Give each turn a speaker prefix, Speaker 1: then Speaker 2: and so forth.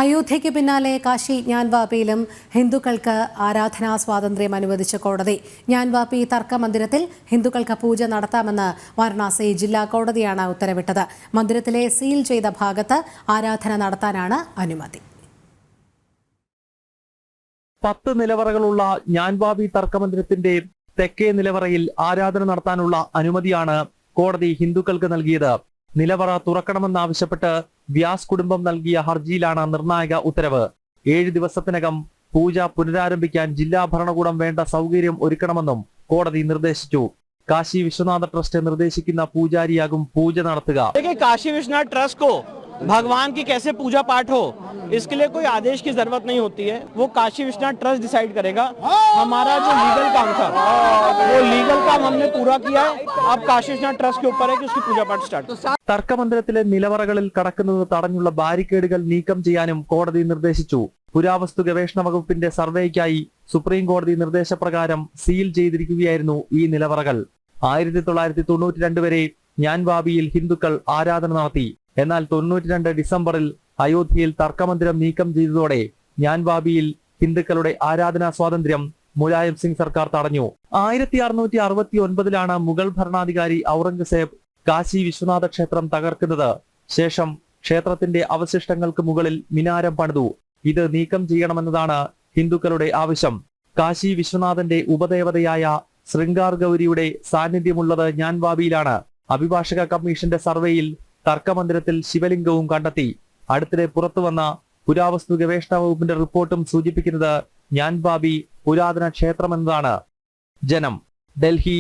Speaker 1: അയോധ്യയ്ക്ക് പിന്നാലെ കാശി ജ്ഞാൻവാപിയിലും ഹിന്ദുക്കൾക്ക് ആരാധനാ സ്വാതന്ത്ര്യം അനുവദിച്ച കോടതി. ജ്ഞാൻവാപി തർക്ക മന്ദിരത്തിൽ ഹിന്ദുക്കൾക്ക് പൂജ നടത്താമെന്ന് വാരണാസി ജില്ലാ കോടതിയാണ് ഉത്തരവിട്ടത്. മന്ദിരത്തിലെ സീൽ ചെയ്ത ഭാഗത്ത് ആരാധന നടത്താനാണ് അനുമതി.
Speaker 2: 10 നിലവറകളുള്ള ജ്ഞാൻവാപി തർക്കമന്ദിരത്തിന്റെ തെക്കേ നിലവറയിൽ ആരാധന നടത്താനുള്ള അനുമതിയാണ് കോടതി ഹിന്ദുക്കൾക്ക് നൽകിയത്. നിലവറ തുറക്കണമെന്നാവശ്യപ്പെട്ട് വ്യാസ് കുടുംബം നൽകിയ ഹർജിയിലാണ് നിർണായക ഉത്തരവ്. 7 ദിവസത്തിനകം പൂജ പുനരാരംഭിക്കാൻ ജില്ലാ ഭരണകൂടം വേണ്ട സൗകര്യം ഒരുക്കണമെന്നും കോടതി നിർദ്ദേശിച്ചു. കാശി വിശ്വനാഥ ട്രസ്റ്റ് നിർദ്ദേശിക്കുന്ന പൂജാരിയാകും പൂജ നടത്തുക.
Speaker 3: काशी विश्वनाथ ट्रस्ट को भगवान की कैसे पूजा पाठ हो, इसके लिए कोई आदेश की जरूरत नहीं होती है. वो काशी विश्वनाथ ट्रस्ट डिसाइड करेगा. हमारा जो लीगल काम था वो लीगल काम हमने पूरा किया है. अब काशी विश्वनाथ ट्रस्ट के ऊपर है कि उसकी पूजा पाठ स्टार्ट.
Speaker 2: തർക്കമന്ദിരത്തിലെ നിലവറകളിൽ കടക്കുന്നത് തടഞ്ഞുള്ള ബാരിക്കേഡുകൾ നീക്കം ചെയ്യാനും കോടതി നിർദ്ദേശിച്ചു. പുരാവസ്തു ഗവേഷണ വകുപ്പിന്റെ സർവേക്കായി സുപ്രീം കോടതി നിർദ്ദേശപ്രകാരം സീൽ ചെയ്തിരിക്കുകയായിരുന്നു ഈ നിലവറകൾ. 1992 വരെ ജ്ഞാൻവാപിയിൽ ഹിന്ദുക്കൾ ആരാധന നടത്തി. എന്നാൽ 92 ഡിസംബറിൽ അയോധ്യയിൽ തർക്കമന്ദിരം നീക്കം ചെയ്തതോടെ ജ്ഞാൻവാപിയിൽ ഹിന്ദുക്കളുടെ ആരാധനാ സ്വാതന്ത്ര്യം മുലായം സിംഗ് സർക്കാർ തടഞ്ഞു. 1669 മുഗൾ ഭരണാധികാരി ഔറംഗസേബ് കാശി വിശ്വനാഥ ക്ഷേത്രം തകർക്കുന്നത്. ശേഷം ക്ഷേത്രത്തിന്റെ അവശിഷ്ടങ്ങൾക്ക് മുകളിൽ മിനാരം പണിതു. ഇത് നീക്കം ചെയ്യണമെന്നതാണ് ഹിന്ദുക്കളുടെ ആവശ്യം. കാശി വിശ്വനാഥന്റെ ഉപദേവതയായ ശൃംഗാർ ഗൗരിയുടെ സാന്നിധ്യമുള്ളത് ജ്ഞാൻവാപിയിലാണ്. അഭിഭാഷക കമ്മീഷന്റെ സർവേയിൽ തർക്കമന്ദിരത്തിൽ ശിവലിംഗവും കണ്ടെത്തി. അടുത്തിടെ പുറത്തുവന്ന പുരാവസ്തു ഗവേഷണ വകുപ്പിന്റെ റിപ്പോർട്ടും സൂചിപ്പിക്കുന്നത് ജ്ഞാൻവാപി പുരാതന ക്ഷേത്രമെന്നതാണ്. ജനം, ഡൽഹി.